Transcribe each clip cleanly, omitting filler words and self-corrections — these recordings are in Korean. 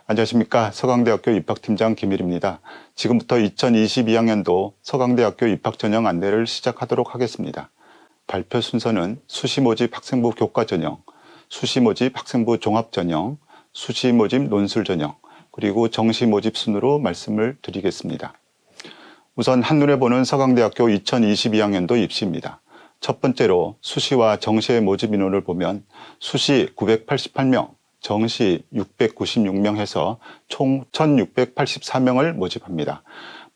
안녕하십니까. 서강대학교 입학팀장 김일입니다. 지금부터 2022학년도 서강대학교 입학전형 안내를 시작하도록 하겠습니다. 발표 순서는 수시모집 학생부 교과전형, 수시모집 학생부 종합전형, 수시모집 논술전형, 그리고 정시모집 순으로 말씀을 드리겠습니다. 우선 한눈에 보는 서강대학교 2022학년도 입시입니다. 첫 번째로 수시와 정시의 모집 인원을 보면 수시 988명, 정시 696명 해서 총 1684명을 모집합니다.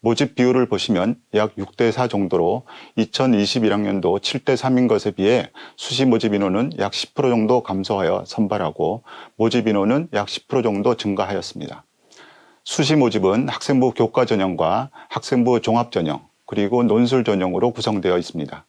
모집 비율을 보시면 약 6대4 정도로 2021학년도 7대3인 것에 비해 수시 모집 인원은 약 10% 정도 감소하여 선발하고 모집 인원은 약 10% 정도 증가하였습니다. 수시 모집은 학생부 교과 전형과 학생부 종합 전형, 그리고 논술 전형으로 구성되어 있습니다.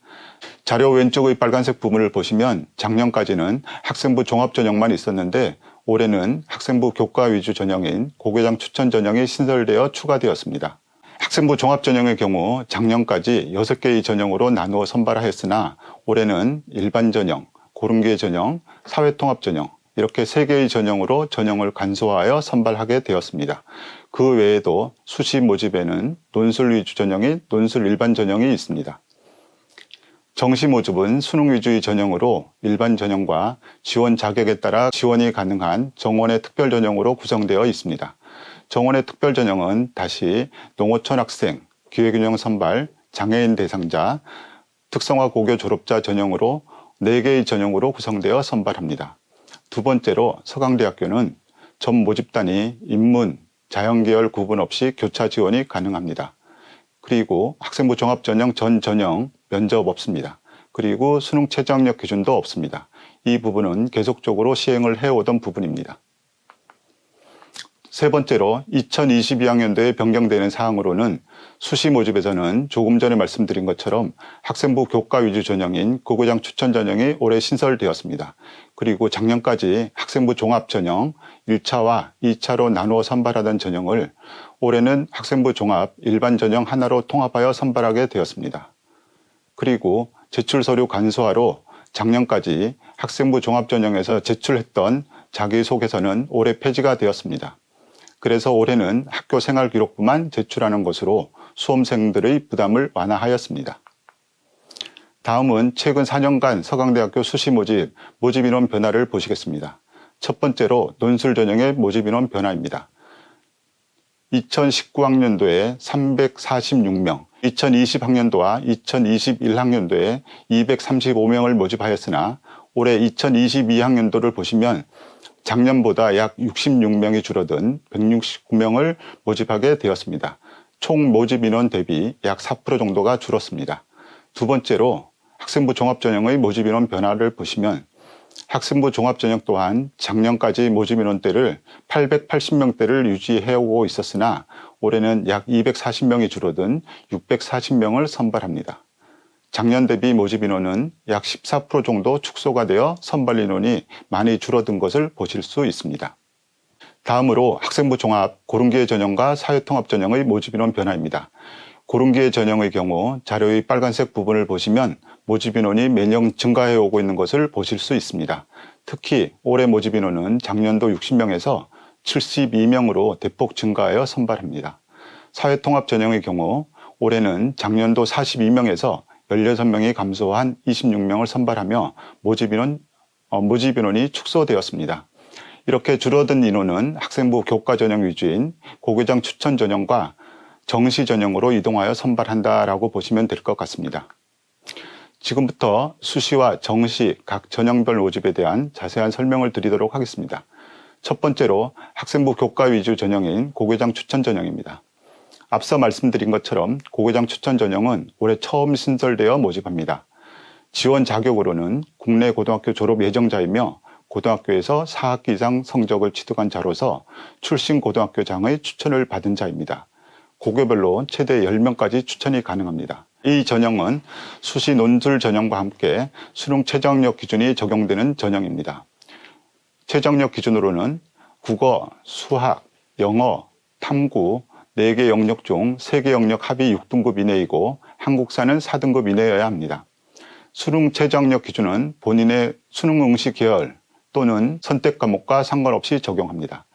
자료 왼쪽의 빨간색 부분을 보시면 작년까지는 학생부 종합 전형만 있었는데 올해는 학생부 교과 위주 전형인 고교장 추천 전형이 신설되어 추가되었습니다. 학생부 종합 전형의 경우 작년까지 6개의 전형으로 나누어 선발하였으나 올해는 일반 전형, 고른계 전형, 사회통합 전형 이렇게 3개의 전형으로 전형을 간소화하여 선발하게 되었습니다. 그 외에도 수시 모집에는 논술 위주 전형인 논술 일반 전형이 있습니다. 정시 모집은 수능 위주의 전형으로 일반 전형과 지원 자격에 따라 지원이 가능한 정원의 특별 전형으로 구성되어 있습니다. 정원의 특별 전형은 다시 농어촌 학생, 기회균형 선발, 장애인 대상자, 특성화 고교 졸업자 전형으로 4개의 전형으로 구성되어 선발합니다. 두 번째로 서강대학교는 전 모집단이 인문, 자연계열 구분 없이 교차 지원이 가능합니다. 그리고 학생부 종합전형 전 전형 면접 없습니다. 그리고 수능 최저학력 기준도 없습니다. 이 부분은 계속적으로 시행을 해오던 부분입니다. 세 번째로 2022학년도에 변경되는 사항으로는 수시 모집에서는 조금 전에 말씀드린 것처럼 학생부 교과 위주 전형인 고교장 추천 전형이 올해 신설되었습니다. 그리고 작년까지 학생부 종합 전형 1차와 2차로 나누어 선발하던 전형을 올해는 학생부 종합 일반 전형 하나로 통합하여 선발하게 되었습니다. 그리고 제출 서류 간소화로 작년까지 학생부 종합 전형에서 제출했던 자기소개서는 올해 폐지가 되었습니다. 그래서 올해는 학교 생활 기록부만 제출하는 것으로 수험생들의 부담을 완화하였습니다. 다음은 최근 4년간 서강대학교 수시 모집 인원 변화를 보시겠습니다. 첫 번째로 논술 전형의 모집 인원 변화입니다. 2019학년도에 346명, 2020학년도와 2021학년도에 235명을 모집하였으나 올해 2022학년도를 보시면 작년보다 약 66명이 줄어든 169명을 모집하게 되었습니다. 총 모집 인원 대비 약 4% 정도가 줄었습니다. 두 번째로 학생부 종합전형의 모집 인원 변화를 보시면 학생부 종합전형 또한 작년까지 모집 인원대를 880명대를 유지해오고 있었으나 올해는 약 240명이 줄어든 640명을 선발합니다. 작년 대비 모집 인원은 약 14% 정도 축소가 되어 선발 인원이 많이 줄어든 것을 보실 수 있습니다. 다음으로 학생부 종합 고른계 전형과 사회통합 전형의 모집 인원 변화입니다. 고른계 전형의 경우 자료의 빨간색 부분을 보시면 모집 인원이 매년 증가해 오고 있는 것을 보실 수 있습니다. 특히 올해 모집 인원은 작년도 60명에서 72명으로 대폭 증가하여 선발합니다. 사회통합 전형의 경우 올해는 작년도 42명에서 16명이 감소한 26명을 선발하며 모집 인원이 축소되었습니다. 이렇게 줄어든 인원은 학생부 교과 전형 위주인 고교장 추천 전형과 정시 전형으로 이동하여 선발한다라고 보시면 될 것 같습니다. 지금부터 수시와 정시 각 전형별 모집에 대한 자세한 설명을 드리도록 하겠습니다. 첫 번째로 학생부 교과 위주 전형인 고교장 추천 전형입니다. 앞서 말씀드린 것처럼 고교장 추천 전형은 올해 처음 신설되어 모집합니다. 지원 자격으로는 국내 고등학교 졸업 예정자이며 고등학교에서 4학기 이상 성적을 취득한 자로서 출신 고등학교장의 추천을 받은 자입니다. 고교별로 최대 10명까지 추천이 가능합니다. 이 전형은 수시 논술 전형과 함께 수능 최저학력 기준이 적용되는 전형입니다. 최저학력 기준으로는 국어, 수학, 영어, 탐구 4개 영역 중 3개 영역 합이 6등급 이내이고 한국사는 4등급 이내여야 합니다. 수능 최저학력 기준은 본인의 수능 응시 계열 또는 선택 과목과 상관없이 적용합니다.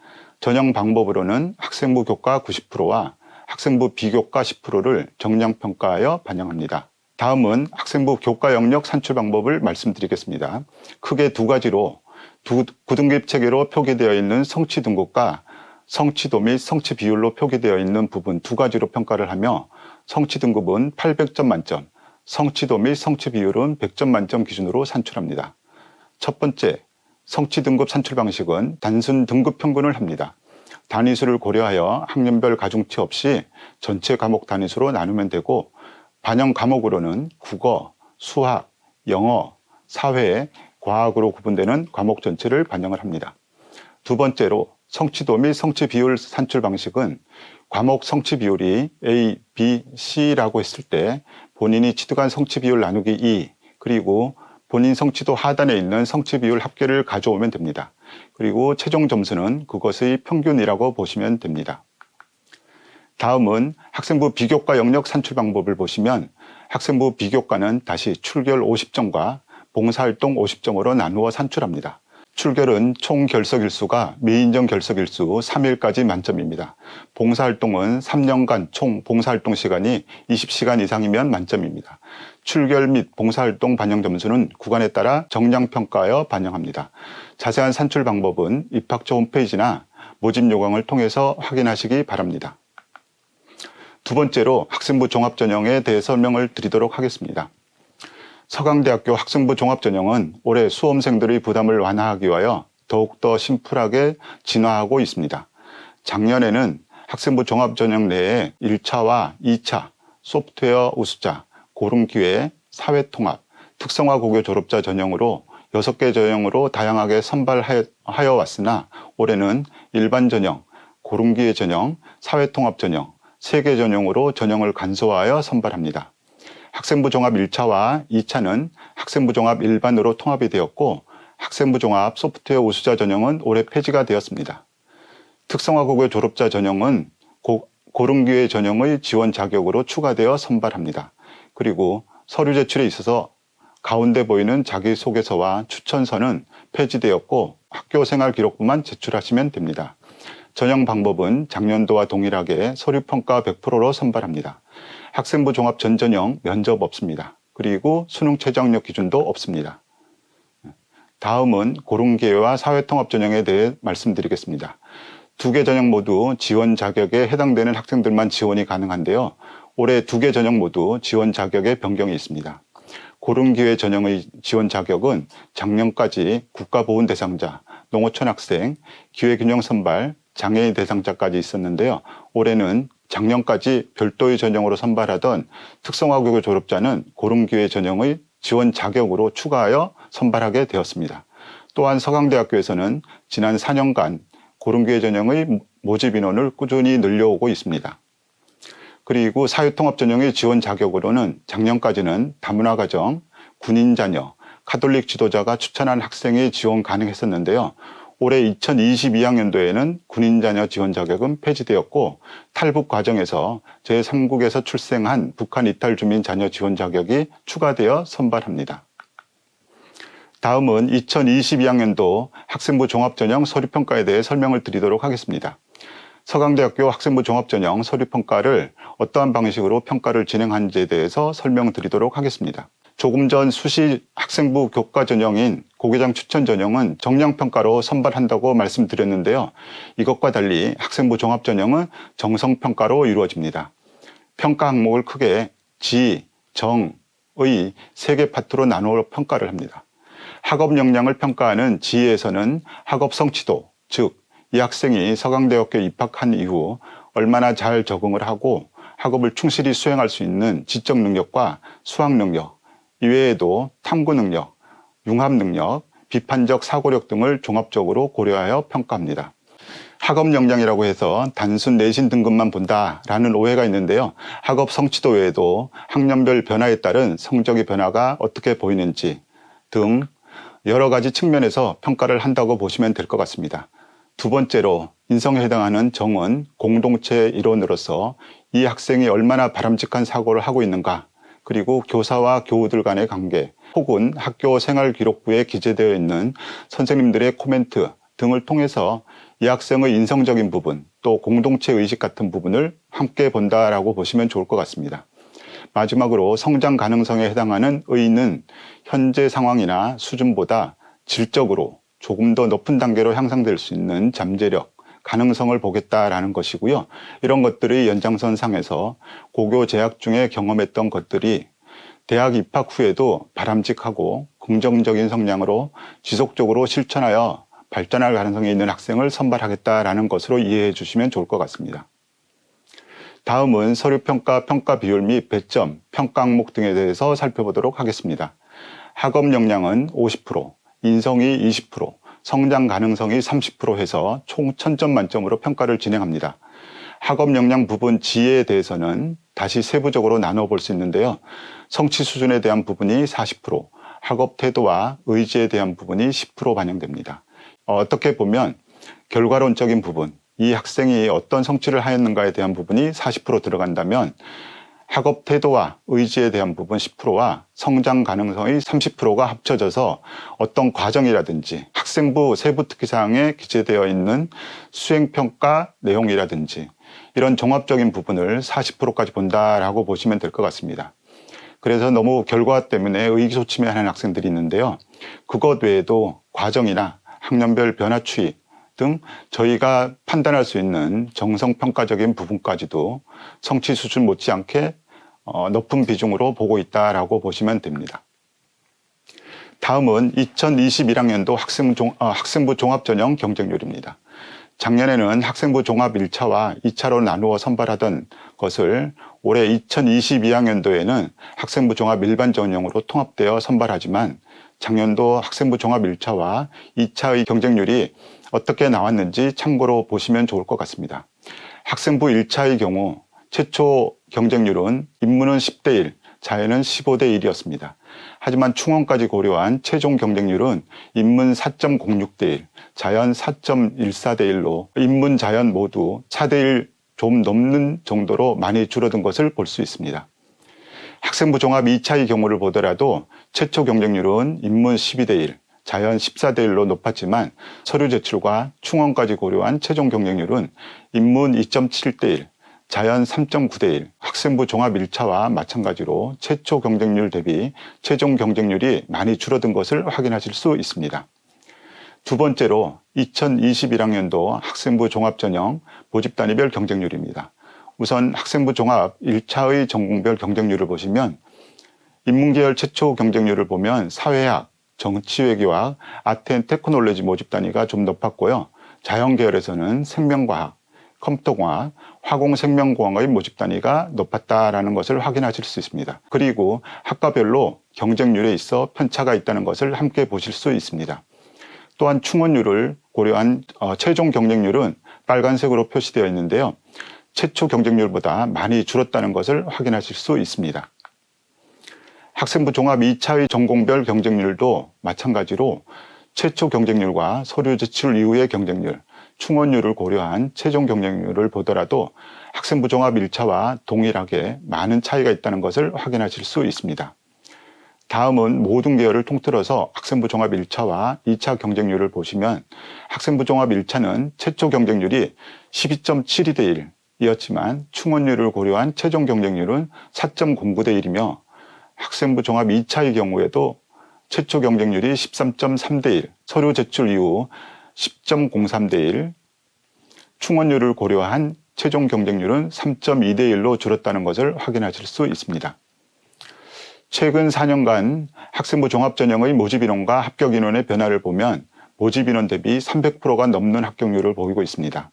전형 방법으로는 학생부 교과 90%와 학생부 비교과 10%를 정량평가하여 반영합니다. 다음은 학생부 교과 영역 산출 방법을 말씀드리겠습니다. 크게 두 가지로 9등급 체계로 표기되어 있는 성취 등급과 성취도 및 성취 비율로 표기되어 있는 부분 두 가지로 평가를 하며 성취 등급은 800점 만점, 성취도 및 성취 비율은 100점 만점 기준으로 산출합니다. 첫 번째, 성취 등급 산출 방식은 단순 등급 평균을 합니다. 단위수를 고려하여 학년별 가중치 없이 전체 과목 단위수로 나누면 되고 반영 과목으로는 국어, 수학, 영어, 사회, 과학으로 구분되는 과목 전체를 반영을 합니다. 두 번째로 성취도 및 성취 비율 산출 방식은 과목 성취 비율이 A, B, C라고 했을 때 본인이 취득한 성취 비율 나누기 2 그리고 본인 성취도 하단에 있는 성취 비율 합계를 가져오면 됩니다. 그리고 최종 점수는 그것의 평균이라고 보시면 됩니다. 다음은 학생부 비교과 영역 산출 방법을 보시면 학생부 비교과는 다시 출결 50점과 봉사활동 50점으로 나누어 산출합니다. 출결은 총 결석일수가 미인정 결석일수 3일까지 만점입니다. 봉사활동은 3년간 총 봉사활동 시간이 20시간 이상이면 만점입니다. 출결 및 봉사활동 반영 점수는 구간에 따라 정량평가하여 반영합니다. 자세한 산출 방법은 입학처 홈페이지나 모집 요강을 통해서 확인하시기 바랍니다. 두 번째로 학생부 종합전형에 대해 설명을 드리도록 하겠습니다. 서강대학교 학생부 종합전형은 올해 수험생들의 부담을 완화하기 위하여 더욱더 심플하게 진화하고 있습니다. 작년에는 학생부 종합전형 내에 1차와 2차, 소프트웨어 우수자, 고른기회, 사회통합, 특성화 고교 졸업자 전형으로 6개 전형으로 다양하게 선발하여 왔으나 올해는 일반 전형, 고른기회 전형, 사회통합 전형, 3개 전형으로 전형을 간소화하여 선발합니다. 학생부 종합 1차와 2차는 학생부 종합 일반으로 통합이 되었고 학생부 종합 소프트웨어 우수자 전형은 올해 폐지가 되었습니다. 특성화 고교 졸업자 전형은 고른기회 전형의 지원 자격으로 추가되어 선발합니다. 그리고 서류 제출에 있어서 가운데 보이는 자기소개서와 추천서는 폐지되었고 학교생활 기록부만 제출하시면 됩니다. 전형 방법은 작년도와 동일하게 서류평가 100%로 선발합니다. 학생부 종합 전전형 면접 없습니다. 그리고 수능 최저학력 기준도 없습니다. 다음은 고른기회와 사회통합 전형에 대해 말씀드리겠습니다. 2개 전형 모두 지원 자격에 해당되는 학생들만 지원이 가능한데요. 올해 2개 전형 모두 지원 자격에 변경이 있습니다. 고른기회 전형의 지원 자격은 작년까지 국가보훈 대상자, 농어촌 학생, 기회균형 선발, 장애인 대상자까지 있었는데요. 올해는 작년까지 별도의 전형으로 선발하던 특성화 고교 졸업자는 고른기회 전형의 지원 자격으로 추가하여 선발하게 되었습니다. 또한 서강대학교에서는 지난 4년간 고른기회 전형의 모집 인원을 꾸준히 늘려오고 있습니다. 그리고 사회통합 전형의 지원 자격으로는 작년까지는 다문화가정, 군인 자녀, 카톨릭 지도자가 추천한 학생이 지원 가능했었는데요. 올해 2022학년도에는 군인 자녀 지원 자격은 폐지되었고 탈북 과정에서 제3국에서 출생한 북한 이탈 주민 자녀 지원 자격이 추가되어 선발합니다. 다음은 2022학년도 학생부 종합전형 서류평가에 대해 설명을 드리도록 하겠습니다. 서강대학교 학생부 종합전형 서류평가를 어떠한 방식으로 평가를 진행하는지에 대해서 설명드리도록 하겠습니다. 조금 전 수시 학생부 교과 전형인 고교장 추천 전형은 정량평가로 선발한다고 말씀드렸는데요. 이것과 달리 학생부 종합전형은 정성평가로 이루어집니다. 평가 항목을 크게 지, 정, 의 3개 파트로 나누어 평가를 합니다. 학업 역량을 평가하는 지에서는 학업 성취도, 즉 이 학생이 서강대학교에 입학한 이후 얼마나 잘 적응을 하고 학업을 충실히 수행할 수 있는 지적 능력과 수학 능력, 이외에도 탐구 능력, 융합 능력, 비판적 사고력 등을 종합적으로 고려하여 평가합니다. 학업 역량이라고 해서 단순 내신 등급만 본다라는 오해가 있는데요. 학업 성취도 외에도 학년별 변화에 따른 성적의 변화가 어떻게 보이는지 등 여러 가지 측면에서 평가를 한다고 보시면 될 것 같습니다. 두 번째로 인성에 해당하는 정은 공동체 일원으로서 이 학생이 얼마나 바람직한 사고를 하고 있는가, 그리고 교사와 교우들 간의 관계, 혹은 학교 생활기록부에 기재되어 있는 선생님들의 코멘트 등을 통해서 이 학생의 인성적인 부분, 또 공동체 의식 같은 부분을 함께 본다라고 보시면 좋을 것 같습니다. 마지막으로 성장 가능성에 해당하는 의는 현재 상황이나 수준보다 질적으로 조금 더 높은 단계로 향상될 수 있는 잠재력, 가능성을 보겠다라는 것이고요. 이런 것들의 연장선상에서 고교 재학 중에 경험했던 것들이 대학 입학 후에도 바람직하고 긍정적인 성향으로 지속적으로 실천하여 발전할 가능성이 있는 학생을 선발하겠다라는 것으로 이해해 주시면 좋을 것 같습니다. 다음은 서류평가, 평가 비율 및 배점, 평가 항목 등에 대해서 살펴보도록 하겠습니다. 학업 역량은 50%, 인성이 20%, 성장 가능성이 30% 해서 총 1000점 만점으로 평가를 진행합니다. 학업 역량 부분 지혜에 대해서는 다시 세부적으로 나눠볼 수 있는데요. 성취 수준에 대한 부분이 40%, 학업 태도와 의지에 대한 부분이 10% 반영됩니다. 어떻게 보면 결과론적인 부분, 이 학생이 어떤 성취를 하였는가에 대한 부분이 40% 들어간다면 학업 태도와 의지에 대한 부분 10%와 성장 가능성의 30%가 합쳐져서 어떤 과정이라든지 학생부 세부 특기사항에 기재되어 있는 수행평가 내용이라든지 이런 종합적인 부분을 40%까지 본다라고 보시면 될 것 같습니다. 그래서 너무 결과 때문에 의기소침해하는 학생들이 있는데요. 그것 외에도 과정이나 학년별 변화 추이 등 저희가 판단할 수 있는 정성평가적인 부분까지도 성취 수준 못지않게 높은 비중으로 보고 있다라고 보시면 됩니다. 다음은 2021학년도 학생부 종합전형 경쟁률입니다. 작년에는 학생부 종합 1차와 2차로 나누어 선발하던 것을 올해 2022학년도에는 학생부 종합 일반 전형으로 통합되어 선발하지만 작년도 학생부 종합 1차와 2차의 경쟁률이 어떻게 나왔는지 참고로 보시면 좋을 것 같습니다. 학생부 1차의 경우 최초 경쟁률은 인문은 10대 1, 자연은 15대 1이었습니다. 하지만 충원까지 고려한 최종 경쟁률은 인문 4.06대 1, 자연 4.14대 1로 인문, 자연 모두 4대 1 좀 넘는 정도로 많이 줄어든 것을 볼 수 있습니다. 학생부 종합 2차의 경우를 보더라도 최초 경쟁률은 인문 12대 1, 자연 14대 1로 높았지만 서류 제출과 충원까지 고려한 최종 경쟁률은 인문 2.7대 1, 자연 3.9대 1, 학생부 종합 1차와 마찬가지로 최초 경쟁률 대비 최종 경쟁률이 많이 줄어든 것을 확인하실 수 있습니다. 두 번째로 2021학년도 학생부 종합전형 모집단위별 경쟁률입니다. 우선 학생부 종합 1차의 전공별 경쟁률을 보시면 인문계열 최초 경쟁률을 보면 사회학, 정치외교학, 아트 앤 테크놀로지 모집 단위가 좀 높았고요. 자연계열에서는 생명과학, 컴퓨터공학, 화공생명공학의 모집 단위가 높았다라는 것을 확인하실 수 있습니다. 그리고 학과별로 경쟁률에 있어 편차가 있다는 것을 함께 보실 수 있습니다. 또한 충원율을 고려한 최종 경쟁률은 빨간색으로 표시되어 있는데요. 최초 경쟁률보다 많이 줄었다는 것을 확인하실 수 있습니다. 학생부 종합 2차의 전공별 경쟁률도 마찬가지로 최초 경쟁률과 서류 제출 이후의 경쟁률, 충원율을 고려한 최종 경쟁률을 보더라도 학생부 종합 1차와 동일하게 많은 차이가 있다는 것을 확인하실 수 있습니다. 다음은 모든 계열을 통틀어서 학생부 종합 1차와 2차 경쟁률을 보시면 학생부 종합 1차는 최초 경쟁률이 12.72대 1이었지만 충원율을 고려한 최종 경쟁률은 4.09대 1이며 학생부 종합 2차의 경우에도 최초 경쟁률이 13.3대 1, 서류 제출 이후 10.03대 1, 충원율을 고려한 최종 경쟁률은 3.2대 1로 줄었다는 것을 확인하실 수 있습니다. 최근 4년간 학생부 종합전형의 모집인원과 합격인원의 변화를 보면 모집인원 대비 300%가 넘는 합격률을 보이고 있습니다.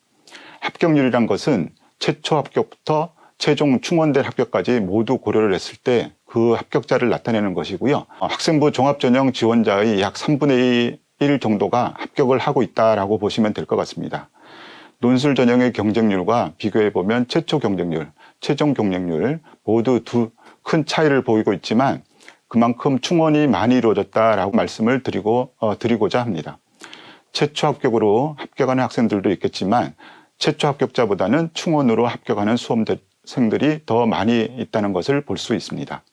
합격률이란 것은 최초 합격부터 최종 충원된 합격까지 모두 고려를 했을 때 그 합격자를 나타내는 것이고요. 학생부 종합전형 지원자의 약 3분의 1 정도가 합격을 하고 있다라고 보시면 될 것 같습니다. 논술 전형의 경쟁률과 비교해보면 최초 경쟁률, 최종 경쟁률 모두 두 큰 차이를 보이고 있지만 그만큼 충원이 많이 이루어졌다라고 말씀을 드리고자 합니다. 최초 합격으로 합격하는 학생들도 있겠지만 최초 합격자보다는 충원으로 합격하는 수험생들이 더 많이 있다는 것을 볼 수 있습니다.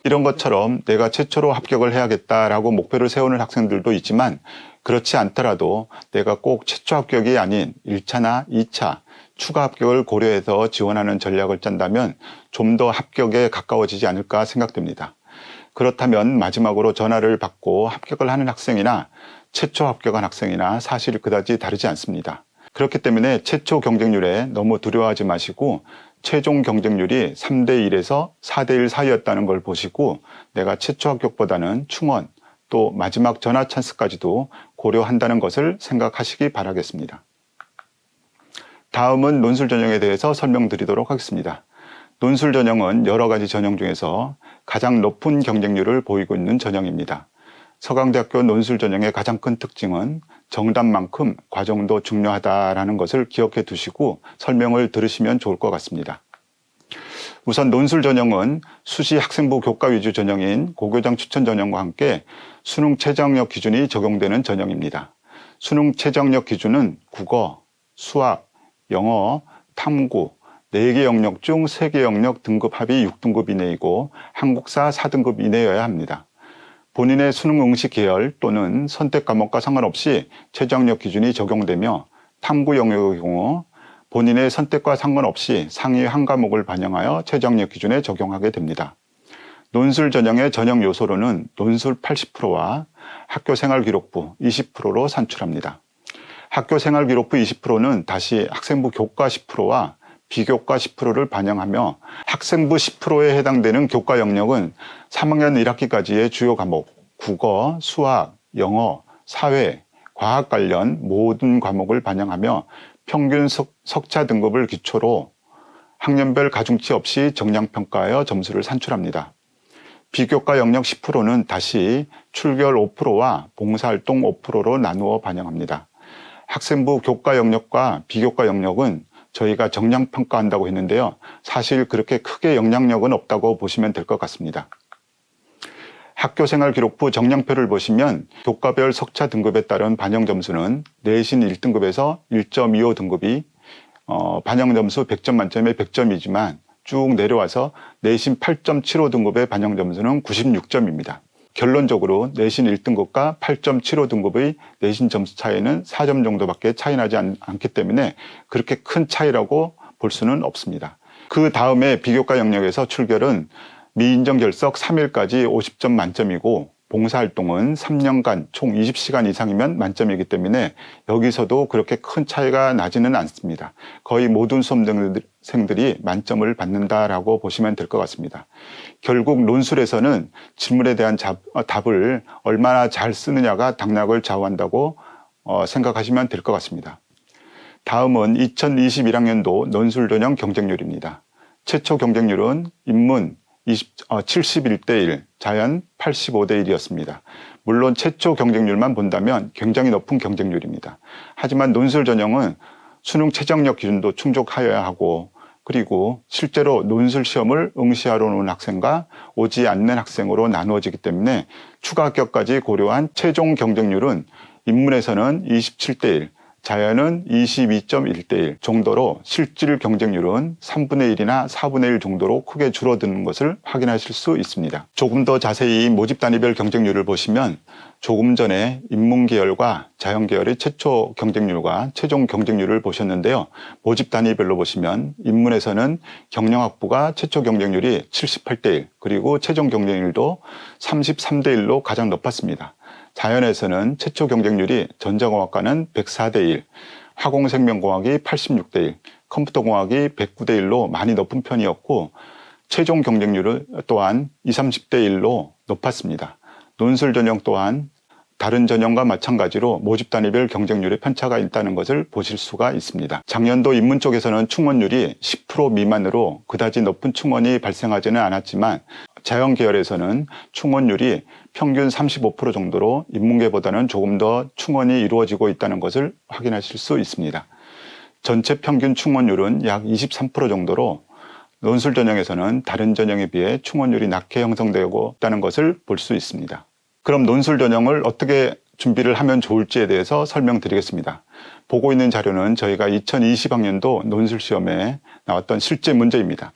이런 것처럼 내가 최초로 합격을 해야겠다라고 목표를 세우는 학생들도 있지만 그렇지 않더라도 내가 꼭 최초 합격이 아닌 1차나 2차 추가 합격을 고려해서 지원하는 전략을 짠다면 좀 더 합격에 가까워지지 않을까 생각됩니다. 그렇다면 마지막으로 전화를 받고 합격을 하는 학생이나 최초 합격한 학생이나 사실 그다지 다르지 않습니다. 그렇기 때문에 최초 경쟁률에 너무 두려워하지 마시고 최종 경쟁률이 3대1에서 4대1 사이였다는 걸 보시고 내가 최초 합격보다는 충원 또 마지막 전화 찬스까지도 고려한다는 것을 생각하시기 바라겠습니다. 다음은 논술 전형에 대해서 설명드리도록 하겠습니다. 논술 전형은 여러 가지 전형 중에서 가장 높은 경쟁률을 보이고 있는 전형입니다. 서강대학교 논술 전형의 가장 큰 특징은 정답만큼 과정도 중요하다라는 것을 기억해 두시고 설명을 들으시면 좋을 것 같습니다. 우선 논술 전형은 수시 학생부 교과 위주 전형인 고교장 추천 전형과 함께 수능 최저학력 기준이 적용되는 전형입니다. 수능 최저학력 기준은 국어, 수학, 영어, 탐구, 4개 영역 중 3개 영역 등급 합이 6등급 이내이고 한국사 4등급 이내여야 합니다. 본인의 수능 응시 계열 또는 선택 과목과 상관없이 최저학력 기준이 적용되며 탐구 영역의 경우 본인의 선택과 상관없이 상위 한 과목을 반영하여 최저학력 기준에 적용하게 됩니다. 논술 전형의 전형 요소로는 논술 80%와 학교생활기록부 20%로 산출합니다. 학교생활기록부 20%는 다시 학생부 교과 10%와 비교과 10%를 반영하며 학생부 10%에 해당되는 교과 영역은 3학년 1학기까지의 주요 과목, 국어, 수학, 영어, 사회, 과학 관련 모든 과목을 반영하며 평균 석차 등급을 기초로 학년별 가중치 없이 정량평가하여 점수를 산출합니다. 비교과 영역 10%는 다시 출결 5%와 봉사활동 5%로 나누어 반영합니다. 학생부 교과 영역과 비교과 영역은 저희가 정량평가한다고 했는데요. 사실 그렇게 크게 영향력은 없다고 보시면 될 것 같습니다. 학교생활기록부 정량표를 보시면 교과별 석차 등급에 따른 반영 점수는 내신 1등급에서 1.25 등급이 반영 점수 100점 만점에 100점이지만 쭉 내려와서 내신 8.75 등급의 반영 점수는 96점입니다. 결론적으로 내신 1등급과 8.75 등급의 내신 점수 차이는 4점 정도밖에 차이 나지 않기 때문에 그렇게 큰 차이라고 볼 수는 없습니다. 그 다음에 비교과 영역에서 출결은 미인정 결석 3일까지 50점 만점이고 봉사활동은 3년간 총 20시간 이상이면 만점이기 때문에 여기서도 그렇게 큰 차이가 나지는 않습니다. 거의 모든 수험생들이 만점을 받는다라고 보시면 될 것 같습니다. 결국 논술에서는 질문에 대한 답을 얼마나 잘 쓰느냐가 당락을 좌우한다고 생각하시면 될 것 같습니다. 다음은 2021학년도 논술 전형 경쟁률입니다. 최초 경쟁률은 인문 71대1, 자연 85대1이었습니다. 물론 최초 경쟁률만 본다면 굉장히 높은 경쟁률입니다. 하지만 논술 전형은 수능 최저학력 기준도 충족하여야 하고 그리고 실제로 논술 시험을 응시하러 오는 학생과 오지 않는 학생으로 나누어지기 때문에 추가 합격까지 고려한 최종 경쟁률은 인문에서는 27대1, 자연은 22.1대1 정도로 실질 경쟁률은 3분의 1이나 4분의 1 정도로 크게 줄어드는 것을 확인하실 수 있습니다. 조금 더 자세히 모집 단위별 경쟁률을 보시면 조금 전에 인문계열과 자연계열의 최초 경쟁률과 최종 경쟁률을 보셨는데요. 모집 단위별로 보시면 인문에서는 경영학부가 최초 경쟁률이 78대1 그리고 최종 경쟁률도 33대1로 가장 높았습니다. 자연에서는 최초 경쟁률이 전자공학과는 104대1, 화공생명공학이 86대1, 컴퓨터공학이 109대1로 많이 높은 편이었고 최종 경쟁률은 또한 20, 30대1로 높았습니다. 논술 전형 또한 다른 전형과 마찬가지로 모집 단위별 경쟁률의 편차가 있다는 것을 보실 수가 있습니다. 작년도 인문 쪽에서는 충원율이 10% 미만으로 그다지 높은 충원이 발생하지는 않았지만 자연 계열에서는 충원율이 평균 35% 정도로 인문계보다는 조금 더 충원이 이루어지고 있다는 것을 확인하실 수 있습니다. 전체 평균 충원율은 약 23% 정도로 논술 전형에서는 다른 전형에 비해 충원율이 낮게 형성되고 있다는 것을 볼 수 있습니다. 그럼 논술 전형을 어떻게 준비를 하면 좋을지에 대해서 설명드리겠습니다. 보고 있는 자료는 저희가 2020학년도 논술 시험에 나왔던 실제 문제입니다.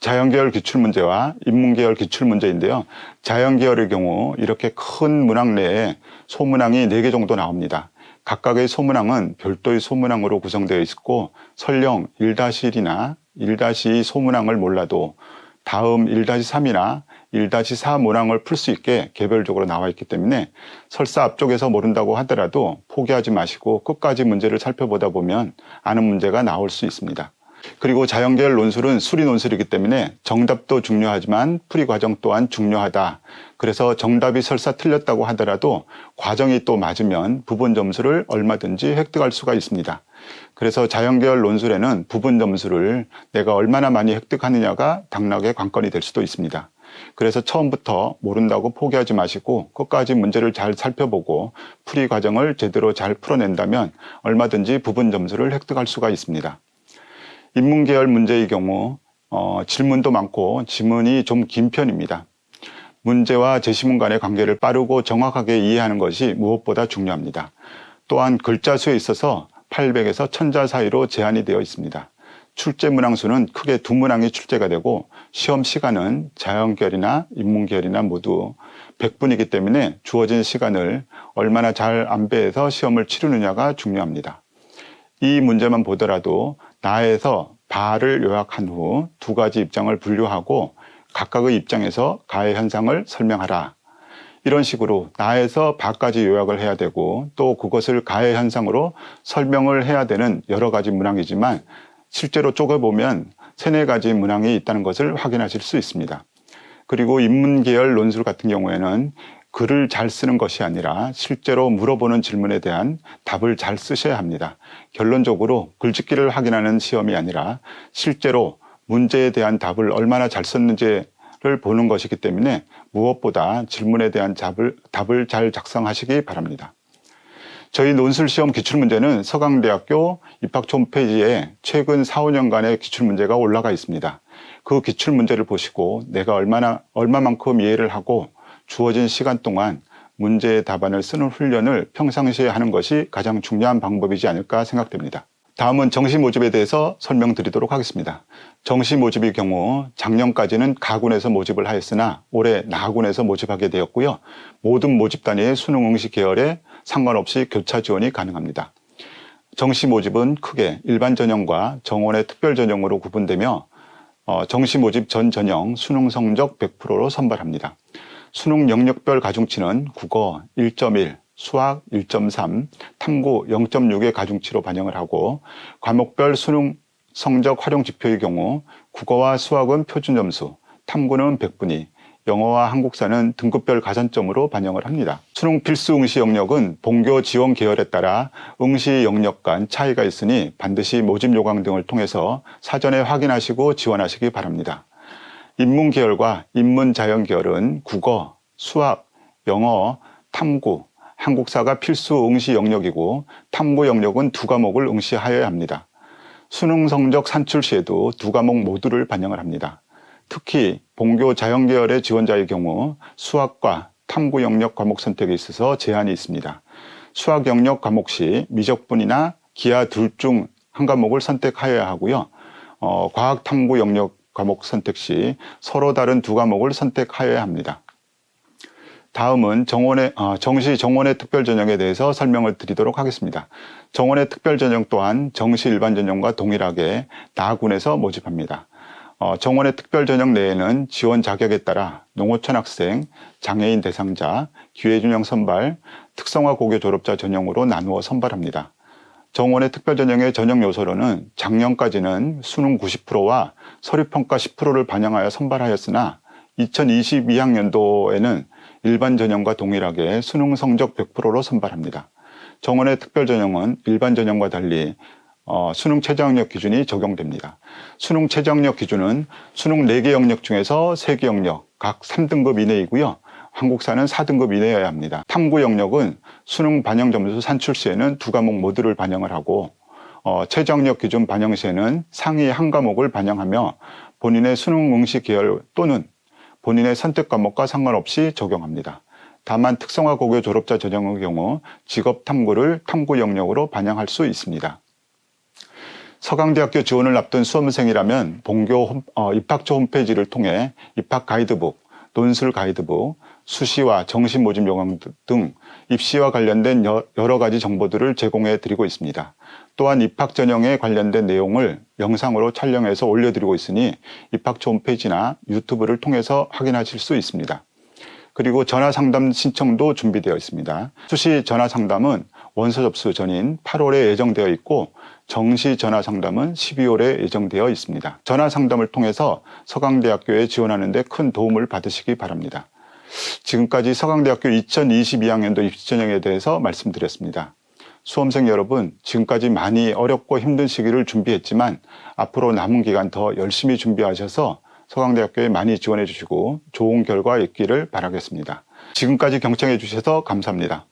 자연계열 기출문제와 인문계열 기출문제인데요. 자연계열의 경우 이렇게 큰 문항 내에 소문항이 4개 정도 나옵니다. 각각의 소문항은 별도의 소문항으로 구성되어 있고 설령 1-1이나 1-2 소문항을 몰라도 다음 1-3이나 1-4 문항을 풀 수 있게 개별적으로 나와 있기 때문에 설사 앞쪽에서 모른다고 하더라도 포기하지 마시고 끝까지 문제를 살펴보다 보면 아는 문제가 나올 수 있습니다. 그리고 자연계열 논술은 수리 논술이기 때문에 정답도 중요하지만 풀이 과정 또한 중요하다. 그래서 정답이 설사 틀렸다고 하더라도 과정이 또 맞으면 부분 점수를 얼마든지 획득할 수가 있습니다. 그래서 자연계열 논술에는 부분 점수를 내가 얼마나 많이 획득하느냐가 당락의 관건이 될 수도 있습니다. 그래서 처음부터 모른다고 포기하지 마시고 끝까지 문제를 잘 살펴보고 풀이 과정을 제대로 잘 풀어낸다면 얼마든지 부분 점수를 획득할 수가 있습니다. 인문계열 문제의 경우 질문도 많고 지문이 좀 긴 편입니다. 문제와 제시문 간의 관계를 빠르고 정확하게 이해하는 것이 무엇보다 중요합니다. 또한 글자 수에 있어서 800에서 1000자 사이로 제한이 되어 있습니다. 출제 문항 수는 크게 2문항이 출제가 되고 시험 시간은 자연계열이나 인문계열이나 모두 100분이기 때문에 주어진 시간을 얼마나 잘 안배해서 시험을 치르느냐가 중요합니다. 이 문제만 보더라도 나에서 바를 요약한 후 2가지 입장을 분류하고 각각의 입장에서 가해 현상을 설명하라. 이런 식으로 나에서 바까지 요약을 해야 되고 또 그것을 가해 현상으로 설명을 해야 되는 여러 가지 문항이지만 실제로 쪼개보면 3-4가지 문항이 있다는 것을 확인하실 수 있습니다. 그리고 인문계열 논술 같은 경우에는 글을 잘 쓰는 것이 아니라 실제로 물어보는 질문에 대한 답을 잘 쓰셔야 합니다. 결론적으로 글짓기를 확인하는 시험이 아니라 실제로 문제에 대한 답을 얼마나 잘 썼는지를 보는 것이기 때문에 무엇보다 질문에 대한 답을 잘 작성하시기 바랍니다. 저희 논술시험 기출문제는 서강대학교 입학처 홈페이지에 최근 4-5년간의 기출문제가 올라가 있습니다. 그 기출문제를 보시고 내가 얼마만큼 이해를 하고 주어진 시간 동안 문제의 답안을 쓰는 훈련을 평상시에 하는 것이 가장 중요한 방법이지 않을까 생각됩니다. 다음은 정시 모집에 대해서 설명드리도록 하겠습니다. 정시 모집의 경우 작년까지는 가군에서 모집을 하였으나 올해 나군에서 모집하게 되었고요. 모든 모집 단위의 수능 응시 계열에 상관없이 교차 지원이 가능합니다. 정시 모집은 크게 일반 전형과 정원의 특별 전형으로 구분되며 정시 모집 전 전형 수능 성적 100%로 선발합니다. 수능 영역별 가중치는 국어 1.1, 수학 1.3, 탐구 0.6의 가중치로 반영을 하고 과목별 수능 성적 활용 지표의 경우 국어와 수학은 표준 점수, 탐구는 100분위, 영어와 한국사는 등급별 가산점으로 반영을 합니다. 수능 필수 응시 영역은 본교 지원 계열에 따라 응시 영역 간 차이가 있으니 반드시 모집 요강 등을 통해서 사전에 확인하시고 지원하시기 바랍니다. 인문계열과 인문자연계열은 국어, 수학, 영어, 탐구, 한국사가 필수 응시 영역이고 탐구 영역은 2과목을 응시하여야 합니다. 수능 성적 산출 시에도 2과목 모두를 반영을 합니다. 특히 본교 자연계열의 지원자의 경우 수학과 탐구 영역 과목 선택에 있어서 제한이 있습니다. 수학 영역 과목 시 미적분이나 기하 둘 중 한 과목을 선택하여야 하고요. 과학 탐구 영역 과목 선택 시 서로 다른 2과목을 선택하여야 합니다. 다음은 정시 정원의 특별전형에 대해서 설명을 드리도록 하겠습니다. 정원의 특별전형 또한 정시 일반전형과 동일하게 나군에서 모집합니다. 정원의 특별전형 내에는 지원 자격에 따라 농어촌 학생, 장애인 대상자, 기회준영 선발, 특성화 고교 졸업자 전형으로 나누어 선발합니다. 정원의 특별전형의 전형 요소로는 작년까지는 수능 90%와 서류평가 10%를 반영하여 선발하였으나 2022학년도에는 일반 전형과 동일하게 수능 성적 100%로 선발합니다. 정원의 특별전형은 일반 전형과 달리 수능 최저학력 기준이 적용됩니다. 수능 최저학력 기준은 수능 4개 영역 중에서 3개 영역 각 3등급 이내이고요. 한국사는 4등급 이내여야 합니다. 탐구 영역은 수능 반영 점수 산출 시에는 2과목 모두를 반영을 하고 최저학력 기준 반영 시에는 상위 한 과목을 반영하며 본인의 수능 응시 계열 또는 본인의 선택 과목과 상관없이 적용합니다. 다만 특성화 고교 졸업자 전형의 경우 직업 탐구를 탐구 영역으로 반영할 수 있습니다. 서강대학교 지원을 앞둔 수험생이라면 본교 입학처 홈페이지를 통해 입학 가이드북, 논술 가이드북, 수시와 정시 모집 요강 등 입시와 관련된 여러 가지 정보들을 제공해 드리고 있습니다. 또한 입학 전형에 관련된 내용을 영상으로 촬영해서 올려드리고 있으니 입학처 홈페이지나 유튜브를 통해서 확인하실 수 있습니다. 그리고 전화 상담 신청도 준비되어 있습니다. 수시 전화 상담은 원서 접수 전인 8월에 예정되어 있고 정시 전화 상담은 12월에 예정되어 있습니다. 전화 상담을 통해서 서강대학교에 지원하는 데 큰 도움을 받으시기 바랍니다. 지금까지 서강대학교 2022학년도 입시 전형에 대해서 말씀드렸습니다. 수험생 여러분, 지금까지 많이 어렵고 힘든 시기를 준비했지만 앞으로 남은 기간 더 열심히 준비하셔서 서강대학교에 많이 지원해 주시고 좋은 결과 있기를 바라겠습니다. 지금까지 경청해 주셔서 감사합니다.